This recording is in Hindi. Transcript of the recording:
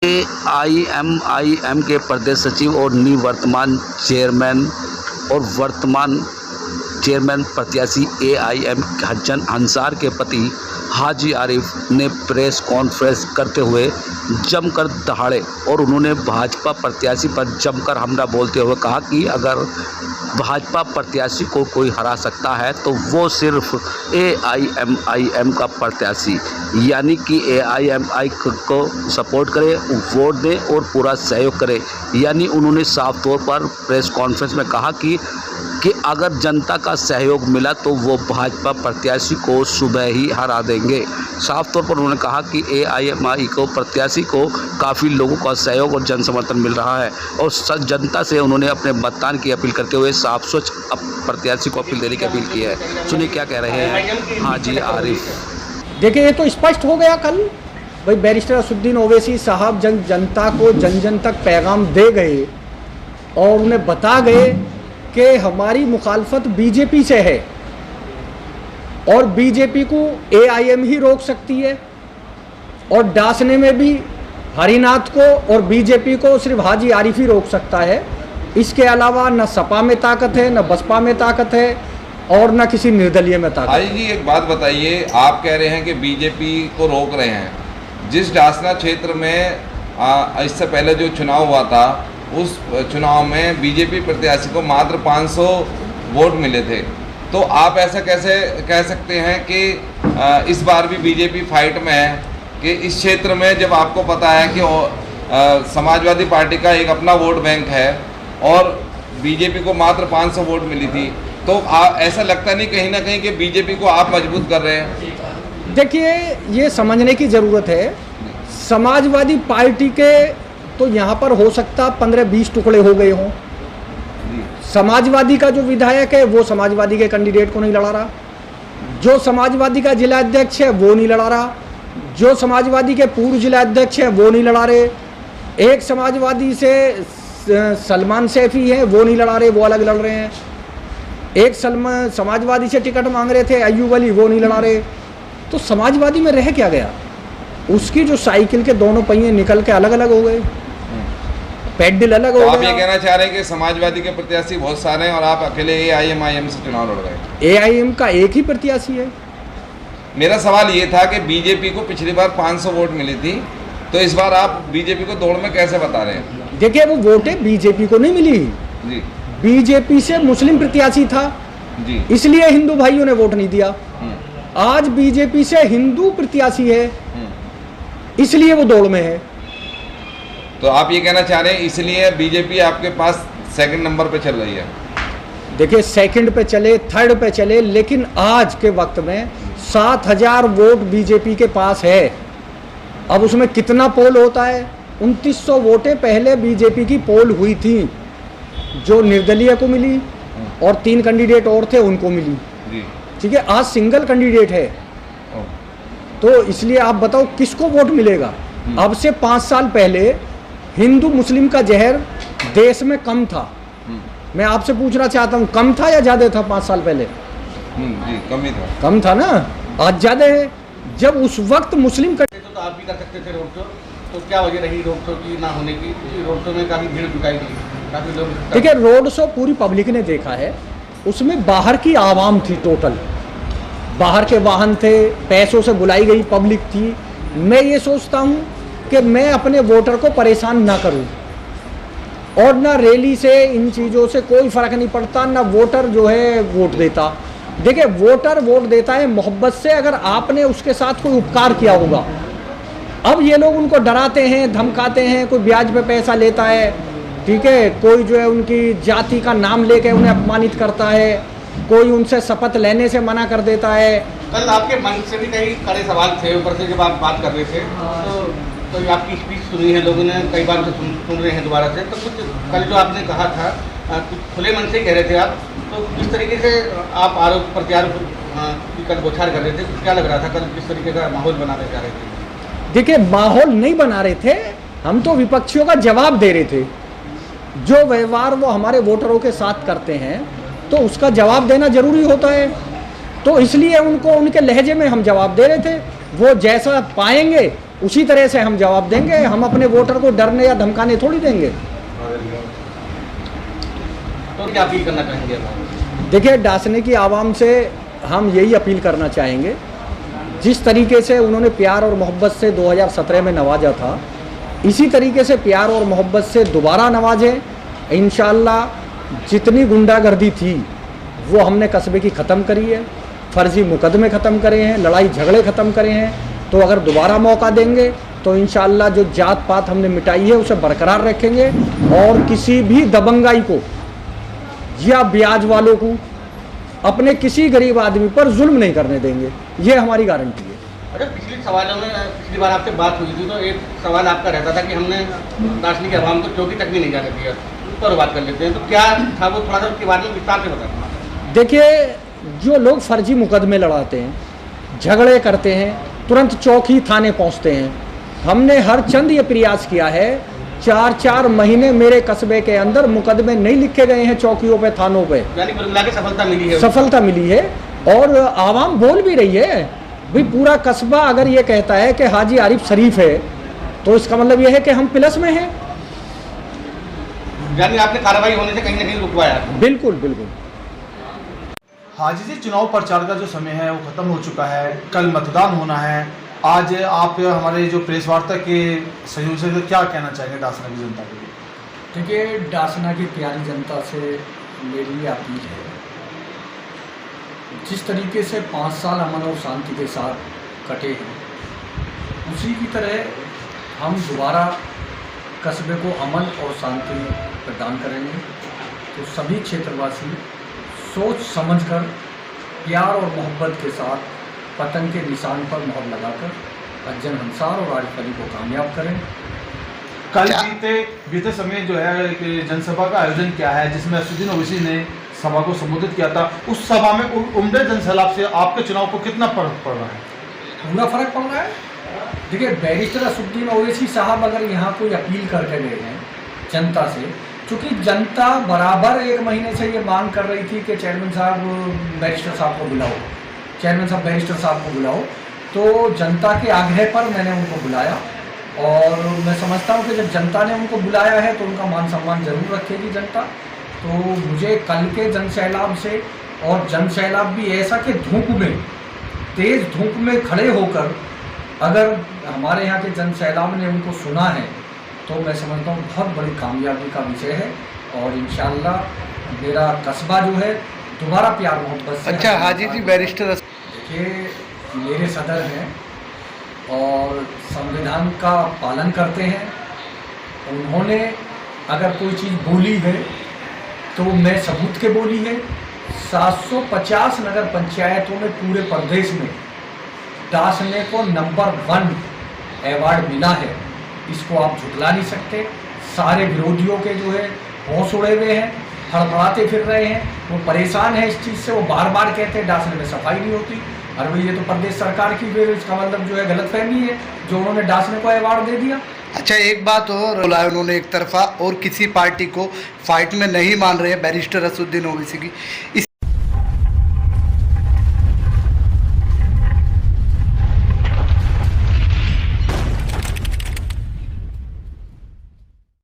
AIMIM के प्रदेश सचिव और निवर्तमान चेयरमैन प्रत्याशी AIM अंसार के पति हाजी आरिफ ने प्रेस कॉन्फ्रेंस करते हुए जमकर दहाड़े और उन्होंने भाजपा प्रत्याशी पर जमकर हमला बोलते हुए कहा कि अगर भाजपा प्रत्याशी को कोई हरा सकता है तो वो सिर्फ AIMIM का प्रत्याशी यानी कि AIMI को सपोर्ट करे, वोट दे और पूरा सहयोग करे। यानी उन्होंने साफ तौर पर प्रेस कॉन्फ्रेंस में कहा कि अगर जनता का सहयोग मिला तो वो भाजपा प्रत्याशी को सुबह ही हरा देंगे। साफ तौर पर उन्होंने कहा कि AIMI को प्रत्याशी को काफ़ी लोगों का सहयोग और जन समर्थन मिल रहा है और जनता से उन्होंने अपने मतदान की अपील करते हुए साफ स्वच्छ प्रत्याशी को अपील देने की अपील की है। सुनिए क्या कह रहे हैं हाजी आरिफ। देखिए, ये तो स्पष्ट हो गया कल भाई बैरिस्टर असदुद्दीन ओवैसी साहब जनता को जन तक पैगाम दे गए और उन्हें बता गए कि हमारी मुखालफत बीजेपी से है और बीजेपी को AIM ही रोक सकती है और डांसने में भी हरिनाथ को और बीजेपी को सिर्फ हाजी आरिफ ही रोक सकता है। इसके अलावा न सपा में ताकत है, न बसपा में ताकत है और न किसी निर्दलीय में ताकत। हाजी जी, एक बात बताइए, आप कह रहे हैं कि बीजेपी को रोक रहे हैं। जिस डासना क्षेत्र में इससे पहले जो चुनाव हुआ था उस चुनाव में बीजेपी प्रत्याशी को मात्र 500 वोट मिले थे, तो आप ऐसा कैसे कह सकते हैं कि इस बार भी बीजेपी फाइट में है कि इस क्षेत्र में जब आपको पता है कि समाजवादी पार्टी का एक अपना वोट बैंक है और बीजेपी को मात्र 500 वोट मिली थी, तो ऐसा लगता नहीं कहीं ना कहीं कि बीजेपी को आप मजबूत कर रहे हैं? देखिए, ये समझने की ज़रूरत है, समाजवादी पार्टी के तो यहाँ पर हो सकता 15-20 टुकड़े हो गए हों। समाजवादी का जो विधायक है वो समाजवादी के कैंडिडेट को नहीं लड़ा रहा, जो समाजवादी का जिला अध्यक्ष है वो नहीं लड़ा रहा, जो समाजवादी के पूर्व जिला अध्यक्ष है वो नहीं लड़ा रहे, एक समाजवादी से सलमान सैफी है वो नहीं लड़ा रहे, वो अलग लड़ रहे हैं, एक समाजवादी से टिकट मांग रहे थे अय्यूब अली, वो नहीं लड़ा रहे। तो समाजवादी में रह क्या गया? उसकी जो साइकिल के दोनों पहिए निकल के अलग अलग हो गए, पैडल अलग हो गया। आप ये कहना चाह रहे हैं कि समाजवादी के प्रत्याशी बहुत सारे हैं और आप अकेले AIMIM से चुनाव लड़ रहे हैं? AIM का एक ही प्रत्याशी है। मेरा सवाल ये था कि बीजेपी को पिछली बार 500 वोट मिली थी, तो इस बार आप बीजेपी को दौड़ में कैसे बता रहे हैं? देखिए, वो वोटें बीजेपी को नहीं मिली जी, बीजेपी से मुस्लिम प्रत्याशी था जी, इसलिए हिंदू भाइयों ने वोट नहीं दिया। आज बीजेपी से हिंदू प्रत्याशी है इसलिए वो दौड़ में है। तो आप ये कहना चाह रहे हैं इसलिए बीजेपी आपके पास सेकंड नंबर पे चल रही है? देखिए, सेकंड पे चले, थर्ड पे चले, लेकिन आज के वक्त में 7000 वोट बीजेपी के पास है। अब उसमें कितना पोल होता है? 2900 वोटें पहले बीजेपी की पोल हुई थी, जो निर्दलीय को मिली और 3 कैंडिडेट और थे उनको मिली। ठीक है, आज सिंगल कैंडिडेट है, तो इसलिए आप बताओ किसको वोट मिलेगा? अब से 5 साल पहले हिंदू मुस्लिम का जहर देश में कम था। मैं आपसे पूछना चाहता हूँ, कम था या ज़्यादा था 5 साल पहले? जी, कम ही था। कम था ना, आज ज़्यादा है। जब उस वक्त मुस्लिम का तो आप भी कर सकते थे रोड शो, तो क्या वजह रही रोड शो की ना होने की? रोड शो में काफ़ी भीड़ जुटाई गई, काफ़ी लोग। देखिए, रोड शो पूरी पब्लिक ने देखा है, उसमें बाहर की आवाम थी, टोटल बाहर के वाहन थे, पैसों से बुलाई गई पब्लिक थी। मैं ये सोचता हूँ कि मैं अपने वोटर को परेशान ना करूँ और ना रैली से, इन चीज़ों से कोई फ़र्क नहीं पड़ता, ना वोटर जो है वोट देता। देखिए, वोटर वोट देता है मोहब्बत से, अगर आपने उसके साथ कोई उपकार किया होगा। अब ये लोग उनको डराते हैं, धमकाते हैं, कोई ब्याज पे पैसा लेता है, ठीक है, कोई जो है उनकी जाति का नाम लेके उन्हें अपमानित करता है, कोई उनसे शपथ लेने से मना कर देता है। कल आपके मन से भी कई कड़े सवाल थे ऊपर से, जब आप बात कर रहे थे तो आपकी स्पीच सुनी है लोगों ने, कई बार उसे सुन रहे हैं दोबारा से। तो कुछ कल जो आपने कहा था, कुछ खुले मन से ही कह रहे थे आप, तो किस तरीके से आप आरोप प्रत्यारोप की कल बौछार कर रहे थे? क्या लग रहा था कल किस तरीके का माहौल बनाने जा रहे थे? देखिए, माहौल नहीं बना रहे थे हम, तो विपक्षियों का जवाब दे रहे थे। जो व्यवहार वो हमारे वोटरों के साथ करते हैं तो उसका जवाब देना जरूरी होता है, तो इसलिए उनको उनके लहजे में हम जवाब दे रहे थे। वो जैसा पाएंगे उसी तरह से हम जवाब देंगे। हम अपने वोटर को डरने या धमकाने थोड़ी देंगे। तो क्या अपील करना चाहेंगे आप? देखिए, डासने की आवाम से हम यही अपील करना चाहेंगे, जिस तरीके से उन्होंने प्यार और मोहब्बत से 2017 में नवाजा था, इसी तरीके से प्यार और मोहब्बत से दोबारा नवाजें। इंशाअल्लाह जितनी गुंडागर्दी थी वो हमने कस्बे की ख़त्म करी है, फर्जी मुकदमे ख़त्म करे हैं, लड़ाई झगड़े ख़त्म करे हैं। तो अगर दोबारा मौका देंगे तो इंशाअल्लाह जो जात पात हमने मिटाई है उसे बरकरार रखेंगे और किसी भी दबंगाई को या ब्याज वालों को अपने किसी गरीब आदमी पर जुल्म नहीं करने देंगे। ये हमारी गारंटी है। अच्छा, पिछले सवालों में पिछली बार आपसे बात हुई थी तो एक सवाल आपका रहता था कि हमने दार्शनिक की आवाम को चौकी तक भी नहीं जाने दिया। उस पर बात कर लेते हैं, तो क्या था वो, थोड़ा सा उसके बारे में विस्तार से बताना। देखिए, जो लोग फर्जी मुकदमे लड़ाते हैं, झगड़े करते हैं, तुरंत चौकी थाने पहुंचते हैं। हमने हर चंद ये प्रयास किया है, 4-4 महीने मेरे कस्बे के अंदर मुकदमे नहीं लिखे गए हैं चौकियों पे, थानों पे। यानी कुल मिला के सफलता मिली है। सफलता मिली है और आवाम बोल भी रही है। भाई पूरा कस्बा अगर ये कहता है कि हाजी आरिफ शरीफ है तो इसका मतलब ये है कि हम प्लस में हैं। यानी आपने कार्रवाई होने से कहीं ना कहीं रुकवाया। बिल्कुल बिल्कुल। हाजी जी, चुनाव प्रचार का जो समय है वो ख़त्म हो चुका है, कल मतदान होना है। आज आप हमारे जो प्रेस वार्ता के सहयोग से क्या कहना चाहेंगे डासना की जनता के लिए? देखिए, डासना की प्यारी जनता से मेरी ये अपील है, जिस तरीके से 5 साल अमन और शांति के साथ कटे हैं, उसी की तरह हम दोबारा कस्बे को अमन और शांति प्रदान करेंगे। तो सभी क्षेत्रवासी सोच समझकर प्यार और मोहब्बत के साथ पतंग के निशान पर मोहर लगाकर अज्जन अंसार और आरिफ अली को कामयाब करें। कल बीते समय जो है एक जनसभा का आयोजन किया है जिसमें असुद्दीन ओवैसी ने सभा को संबोधित किया था। उस सभा में उम्दे जनसैलाब से आपके चुनाव को कितना फर्क पड़ रहा है? पूरा फर्क पड़ रहा है। देखिए, बैरिस्टर असुद्दीन ओवैसी साहब अगर यहाँ कोई अपील करके गए हैं जनता से, चूँकि जनता बराबर 1 महीने से ये मांग कर रही थी कि चेयरमैन साहब बैरिस्टर साहब को बुलाओ, चेयरमैन साहब बैरिस्टर साहब को बुलाओ, तो जनता के आग्रह पर मैंने उनको बुलाया। और मैं समझता हूँ कि जब जनता ने उनको बुलाया है तो उनका मान सम्मान जरूर रखेगी जनता। तो मुझे कल के जनसैलाब से, और जनसैलाब भी ऐसा कि धूप में, तेज़ धूप में खड़े होकर अगर हमारे यहाँ के जनसैलाब ने उनको सुना है तो मैं समझता हूँ बहुत बड़ी कामयाबी का विषय है। और इंशाअल्लाह मेरा कस्बा जो है दोबारा प्यार मोहब्बत से। अच्छा हाजी जी, बैरिस्टर देखिए, मेरे सदर हैं और संविधान का पालन करते हैं। उन्होंने अगर कोई चीज़ बोली है तो मैं सबूत के बोली है। 750 नगर पंचायतों में पूरे प्रदेश में डासने को नंबर 1 अवार्ड मिला है। इसको आप झुटला नहीं सकते। सारे विरोधियों के जो है होश उड़े हुए हैं, फड़फड़ाते फिर रहे हैं, वो परेशान है इस चीज़ से। वो बार बार कहते हैं डासने में सफाई नहीं होती। अरे भाई, ये तो प्रदेश सरकार की फिर इसका मतलब जो है गलतफहमी है जो उन्होंने डासने को अवार्ड दे दिया। अच्छा, एक बात और बोला उन्होंने एक तरफा, और किसी पार्टी को फाइट में नहीं मान रहे हैं बैरिस्टर असुद्दीन ओवैसी की।